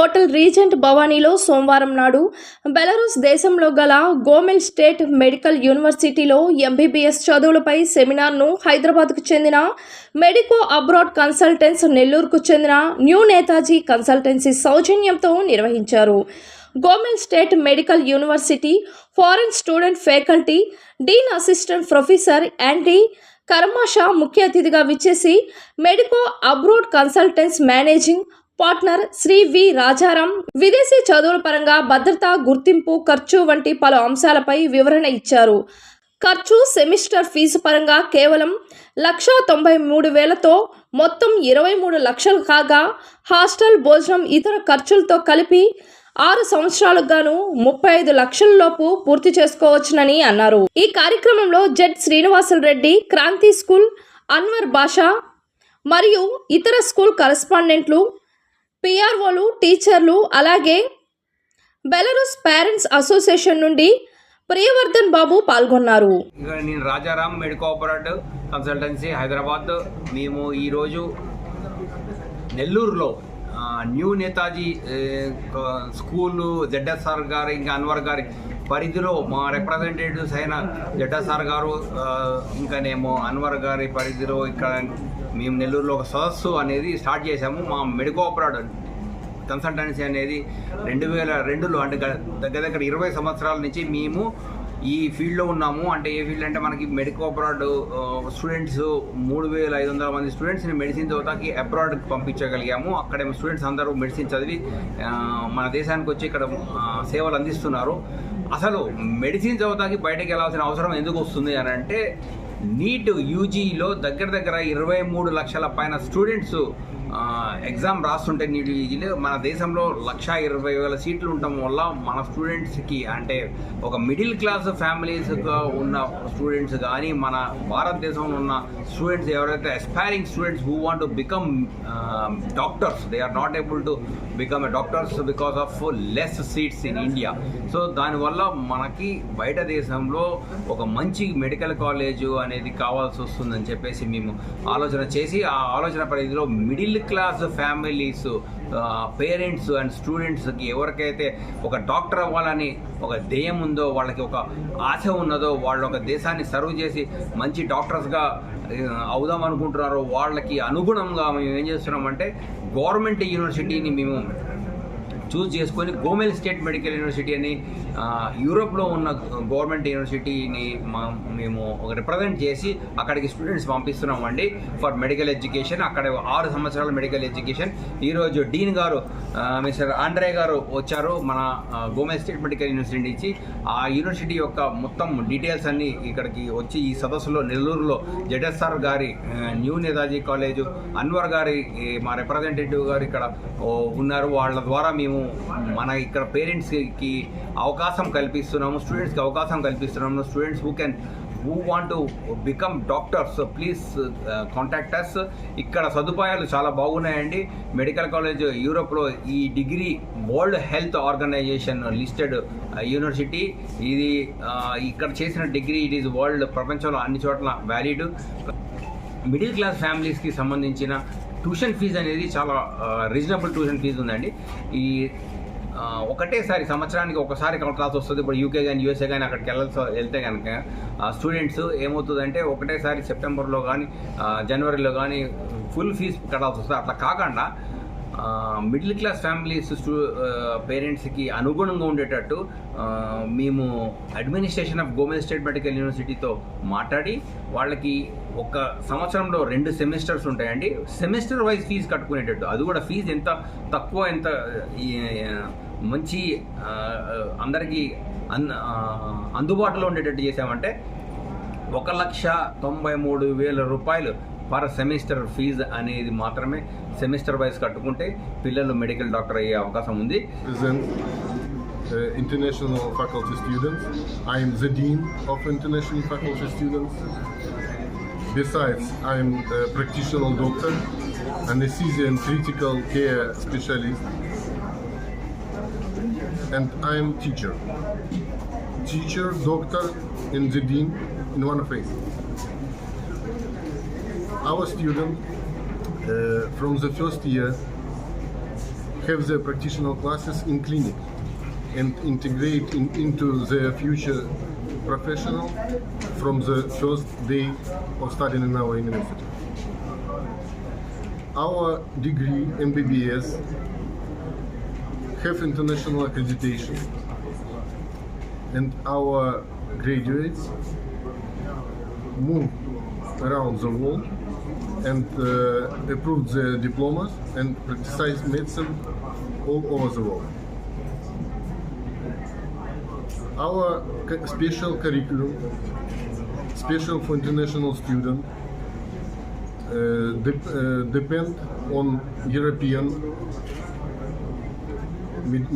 Hotel Regent భవానీలో సోమవారం నాడు Belarus దేశంలో గల గోమెల్ స్టేట్ మెడికల్ యూనివర్సిటీలో ఎంబీబీఎస్ చదువులపై సెమినార్ను హైదరాబాద్కు చెందిన మెడికో అబ్రాడ్ కన్సల్టెన్స్, నెల్లూరుకు చెందిన న్యూ నేతాజీ కన్సల్టెన్సీ సౌజన్యంతో నిర్వహించారు. Gomel state medical university foreign student faculty dean assistant professor యాంటీ కర్మాషా ముఖ్య అతిథిగా విచ్చేసి medico abroad consultants managing partner Shri V Rajaram విదేశీ చదువుల పరంగా భద్రత, గుర్తింపు, ఖర్చు వంటి పలు అంశాలపై వివరణ ఇచ్చారు. ఖర్చు సెమిస్టర్ ఫీజు పరంగా కేవలం 1,93,000తో మొత్తం 23 లక్షలు కాగా, హాస్టల్, భోజనం, ఇతర ఖర్చులతో కలిపి 6 సంవత్సరాలకు గాను 35 లక్షల లోపు పూర్తి చేసుకోవచ్చునని అన్నారు. ఈ కార్యక్రమంలో జెడ్ శ్రీనివాసులు రెడ్డి, క్రాంతి స్కూల్, అన్వర్ బాషా మరియు ఇతర స్కూల్ కరెస్పాండెంట్లు, పిఆర్ఓలు, టీచర్లు, అలాగే బెలరూస్ పేరెంట్స్ అసోసియేషన్ నుండి ప్రియవర్ధన్ బాబు పాల్గొన్నారు. నేను Rajaram, medico abroad consultancy, Hyderabad. మేము ఈరోజు నెల్లూరులో న్యూ నేతాజీ స్కూలు జెడ్ఎస్ఆర్ గారు ఇంకా అన్వర్ గారి పరిధిలో మా రిప్రజెంటేటివ్స్ అయిన జెడ్ఎస్ఆర్ గారు ఇంకానేమో అన్వర్ గారి పరిధిలో ఇక్కడ మేము నెల్లూరులో ఒక సదస్సు అనేది స్టార్ట్ చేశాము. మా మెడికో అబ్రాడ్ కన్సల్టెన్సీ అనేది 2002లో అంటే దగ్గర 20 సంవత్సరాల నుంచి మేము ఈ ఫీల్డ్లో ఉన్నాము. అంటే ఏ ఫీల్డ్ అంటే మనకి మెడికో అబ్రాడ్ స్టూడెంట్స్ 3,500 మంది స్టూడెంట్స్ని మెడిసిన్ చదువుతాకి అబ్రాడ్కి పంపించగలిగాము. అక్కడ స్టూడెంట్స్ అందరూ మెడిసిన్ చదివి మన దేశానికి వచ్చి ఇక్కడ సేవలు అందిస్తున్నారు. అసలు మెడిసిన్ చదువుతాకి బయటకు వెళ్ళాల్సిన అవసరం ఎందుకు వస్తుంది అని అంటే, నీట్ యూజీలో దగ్గర 23 లక్షల పైన స్టూడెంట్స్ ఎగ్జామ్ రాస్తుంటే నీట్ యూజీలో మన దేశంలో 1,20,000 సీట్లు ఉండటం వల్ల మన స్టూడెంట్స్కి అంటే ఒక మిడిల్ క్లాస్ ఫ్యామిలీస్గా ఉన్న స్టూడెంట్స్ కానీ మన భారతదేశంలో ఉన్న స్టూడెంట్స్ ఎవరైతే aspiring students who want to become doctors, they are not able to become a doctors because of less seats in India. So దానివల్ల మనకి బయట దేశంలో ఒక మంచి మెడికల్ కాలేజు అనేది కావాల్సి వస్తుందని చెప్పేసి మేము ఆలోచన చేసి, ఆ ఆలోచన పరిధిలో middle class families, parents and స్టూడెంట్స్కి ఎవరికైతే ఒక డాక్టర్ అవ్వాలని ఒక ధ్యేయం ఉందో, వాళ్ళకి ఒక ఆశ ఉన్నదో, వాళ్ళు ఒక దేశాన్ని సర్వ్ చేసి మంచి డాక్టర్స్గా అవుదాం అనుకుంటున్నారో వాళ్ళకి అనుగుణంగా మేము ఏం చేస్తున్నామంటే గవర్నమెంట్ యూనివర్సిటీని మేము చూస్ చేసుకొని గోమెల్ స్టేట్ మెడికల్ యూనివర్సిటీ అని యూరోప్లో ఉన్న గవర్నమెంట్ యూనివర్సిటీని మేము ఒక రిప్రజెంట్ చేసి అక్కడికి స్టూడెంట్స్ పంపిస్తున్నామండి ఫర్ మెడికల్ ఎడ్యుకేషన్. అక్కడ 6 సంవత్సరాల మెడికల్ ఎడ్యుకేషన్. ఈరోజు డీన్ గారు మిస్టర్ ఆండ్రే గారు వచ్చారు మన గోమెల్ స్టేట్ మెడికల్ యూనివర్సిటీ నుంచి. ఆ యూనివర్సిటీ యొక్క మొత్తం డీటెయిల్స్ అన్నీ ఇక్కడికి వచ్చి ఈ సదస్సులో నెల్లూరులో జెడ్ఎస్ఆర్ గారి న్యూ నేతాజీ కాలేజు, అన్వర్ గారి మా రిప్రజెంటేటివ్ గారు ఇక్కడ ఉన్నారు. వాళ్ళ ద్వారా మేము మన ఇక్కడ పేరెంట్స్కి అవకాశం కల్పిస్తున్నాము, స్టూడెంట్స్కి అవకాశం కల్పిస్తున్నాము. Students who want to become doctors, so please contact us. ఇక్కడ సదుపాయాలు చాలా బాగున్నాయండి. మెడికల్ కాలేజ్ యూరోప్లో ఈ degree world health organization listed university. ఇది ఇక్కడ చేసిన డిగ్రీ ఇట్ ఈజ్ వరల్డ్, ప్రపంచంలో అన్ని చోట్ల వ్యాలిడ్. మిడిల్ క్లాస్ ఫ్యామిలీస్కి సంబంధించిన ట్యూషన్ ఫీజు అనేది చాలా రీజనబుల్ ట్యూషన్ ఫీజు ఉందండి. ఈ ఒకటేసారి సంవత్సరానికి ఒకసారి క్లాస్ వస్తుంది. ఇప్పుడు యూకే కానీ యూఎస్ఏ కానీ అక్కడికి వెళ్తే కనుక స్టూడెంట్స్ ఏమవుతుందంటే ఒకటేసారి సెప్టెంబర్లో కానీ జనవరిలో కానీ ఫుల్ ఫీజు కట్టాల్సి వస్తుంది. అట్లా కాకుండా మిడిల్ క్లాస్ ఫ్యామిలీస్ పేరెంట్స్కి అనుగుణంగా ఉండేటట్టు మేము administration of Gomel state medical యూనివర్సిటీతో మాట్లాడి వాళ్ళకి ఒక సంవత్సరంలో 2 సెమిస్టర్స్ ఉంటాయండి. సెమిస్టర్ వైజ్ ఫీజు కట్టుకునేటట్టు, అది కూడా ఫీజు ఎంత తక్కువ, ఎంత మంచి అందరికీ అందుబాటులో ఉండేటట్టు చేసామంటే 1,93,000 రూపాయలు పర్ సెమిస్టర్ ఫీజు అనేది మాత్రమే సెమిస్టర్ వైజ్ కట్టుకుంటే పిల్లలు మెడికల్ డాక్టర్ అయ్యే అవకాశం ఉంది. International faculty students. I am the dean of international faculty students. Besides, I am a practitioner doctor, anesthesia and critical care specialist, and I am teacher, doctor, and the dean in one place. Our student from the first year have their practitioner classes in clinic and integrate into their future professional from the first day of studying in our university. Our degree, MBBS, have international accreditation, and our graduates move around the world and approve their diplomas and practice medicine all over the world. Our special curriculum, special for international students, depend on European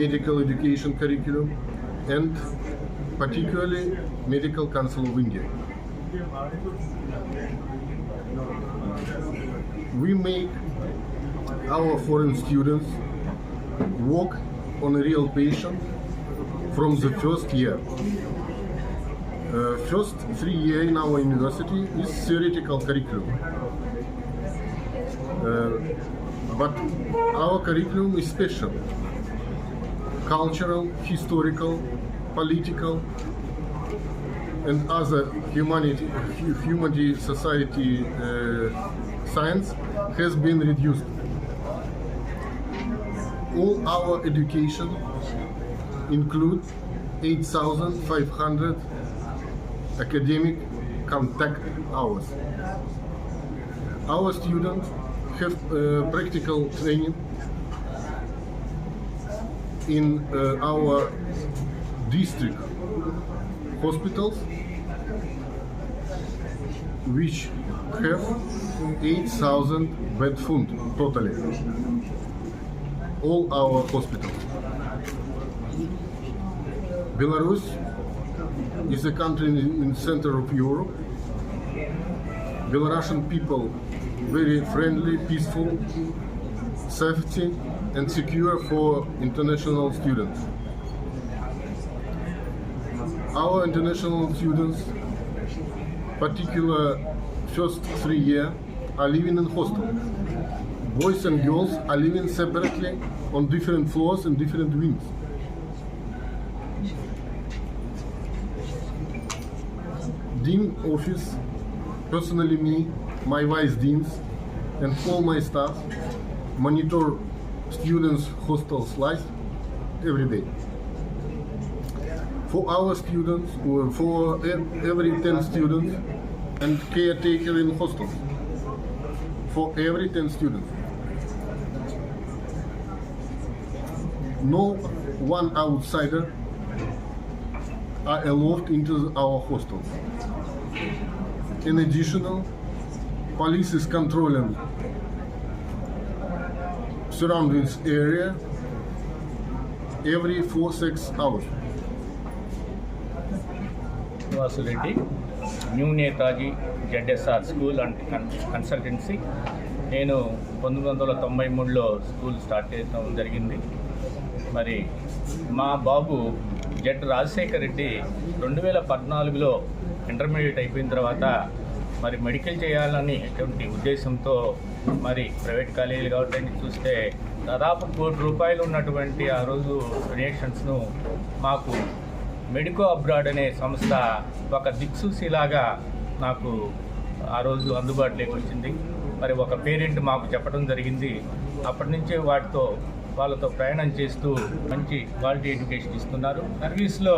medical education curriculum and particularly Medical Council of India. We make our foreign students work on a real patient from the first year. First 3 years in our university is theoretical curriculum. But our curriculum is special. Cultural, historical, political, and other humanity society science has been reduced. All our education include 8,500 academic contact hours. Our students have practical training in our district hospitals, which have 8,000 bed fund totally. All our hospitals. Belarus is a country in the center of Europe. Belarusian people very friendly, peaceful, safety and secure for international students. Our international students, particular first 3 years, are living in hostel. Boys and girls are living separately on different floors and different wings. Dean office, personally me, my vice deans, and all my staff monitor students' hostels life every day. For our students, for every 10 students, and caretaker in hostels, for every 10 students. No one outsider are allowed into our hostels. In addition, police is controlling surroundings area every 4-6 hours. Vasureddy, new Netaji ZSR school and consultancy. నేను 1993లో school start చేయడం జరిగింది. మరి మా బాబు Z Rajasekhar Reddy 2014లో intermediate అయిపోయిన తర్వాత మరి మెడికల్ చేయాలని ఎటువంటి ఉద్దేశంతో మరి ప్రైవేట్ కాలేజీలు కాబట్టి చూస్తే దాదాపు ₹1 కోటి ఉన్నటువంటి ఆ రోజు డొనేషన్స్ను మాకు మెడికో అబ్రాడ్ అనే సంస్థ ఒక దిక్సూసిలాగా నాకు ఆ రోజు అందుబాటులోకి వచ్చింది. మరి ఒక పేరెంట్ మాకు చెప్పడం జరిగింది. అప్పటి నుంచే వాళ్ళతో ప్రయాణం చేస్తూ మంచి క్వాలిటీ ఎడ్యుకేషన్ ఇస్తున్నారు. సర్వీస్లో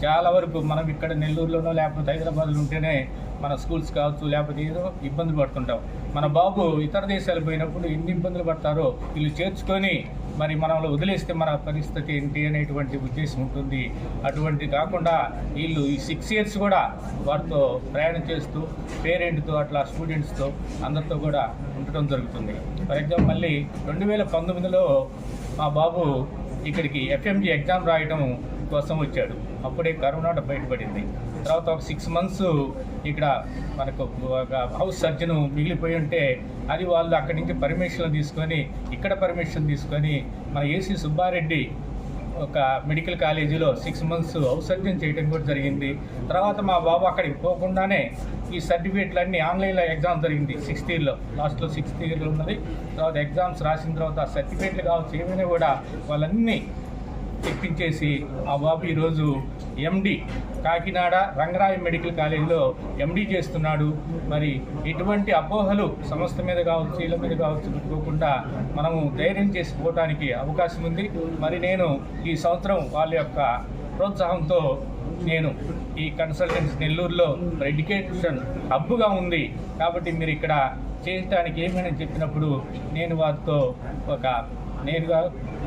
చాలా వరకు మనం ఇక్కడ నెల్లూరులోనో లేకపోతే హైదరాబాద్లో ఉంటేనే మన స్కూల్స్ కావచ్చు, లేకపోతే ఏదో ఇబ్బంది పడుతుంటాం. మన బాబు ఇతర దేశాలు పోయినప్పుడు ఎన్ని ఇబ్బందులు పడతారో వీళ్ళు చేర్చుకొని మరి మనల్ని వదిలేస్తే మన పరిస్థితి ఏంటి అనేటువంటి ఉద్దేశం ఉంటుంది. అటువంటి కాకుండా వీళ్ళు ఈ 6 years కూడా వారితో ప్రయాణం చేస్తూ పేరెంట్తో అట్లా స్టూడెంట్స్తో అందరితో కూడా ఉండటం జరుగుతుంది. ఫర్ ఎగ్జాంపుల్ మళ్ళీ 2019లో మా బాబు ఇక్కడికి FMG ఎగ్జామ్ రాయటం కోసం వచ్చాడు. అప్పుడే కరోనా బయటపడింది. తర్వాత ఒక 6 months ఇక్కడ మనకు ఒక హౌస్ సర్జన్ మిగిలిపోయి ఉంటే అది వాళ్ళు అక్కడి నుంచి పర్మిషన్ తీసుకొని ఇక్కడ పర్మిషన్ తీసుకొని మన ఏసీ సుబ్బారెడ్డి ఒక మెడికల్ కాలేజీలో 6 months హౌస్ సర్జన్ చేయడం కూడా జరిగింది. తర్వాత మా బాబు అక్కడికి పోకుండానే ఈ సర్టిఫికేట్లన్నీ ఆన్లైన్లో ఎగ్జామ్ జరిగింది 6th yearలో, లాస్ట్లో 6th yearలో ఉన్నది. తర్వాత ఎగ్జామ్స్ రాసిన తర్వాత సర్టిఫికేట్లు కావచ్చు ఏమైనా కూడా వాళ్ళన్నీ తెప్పించేసి ఆ బాబు ఈరోజు ఎండి కాకినాడ రంగరాయ మెడికల్ కాలేజీలో ఎండి చేస్తున్నాడు. మరి ఎటువంటి అపోహలు సంస్థ మీద కావచ్చు వీళ్ళ మీద కావచ్చు పెట్టుకోకుండా మనము ధైర్యం చేసి పోవడానికి అవకాశం ఉంది. మరి నేను ఈ సంవత్సరం వాళ్ళ యొక్క ప్రోత్సాహంతో నేను ఈ కన్సల్టెన్సీ నెల్లూరులో ఎడ్యుకేషన్ హబ్గా ఉంది కాబట్టి మీరు ఇక్కడ చేయడానికి ఏమైనా చెప్పినప్పుడు నేను వారితో ఒక నేరుగా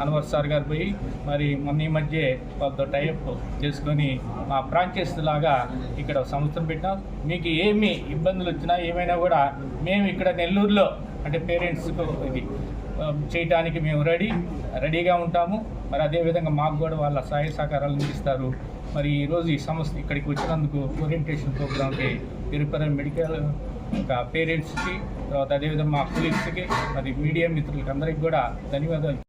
అన్వర్ సార్ గారు పోయి మరి మొన్న ఈ మధ్య వాళ్ళతో టైఅప్ చేసుకొని మా ఫ్రాంచైజ్ లాగా ఇక్కడ సంస్థను పెట్టాం. మీకు ఏమి ఇబ్బందులు వచ్చినా ఏమైనా కూడా మేము ఇక్కడ నెల్లూరులో అంటే పేరెంట్స్కు ఇది చేయడానికి మేము రెడీగా ఉంటాము. మరి అదేవిధంగా మాకు కూడా వాళ్ళ సహాయ సహకారాలు అందిస్తారు. మరి ఈరోజు ఈ సంస్థ ఇక్కడికి వచ్చినందుకు ఓరియంటేషన్ ప్రోగ్రామ్కి తిరుపతి మెడికల్ పేరెంట్స్కి తర్వాత అదేవిధంగా మా కొలీగ్స్కి మరి మీడియా మిత్రులకి అందరికీ కూడా ధన్యవాదాలు.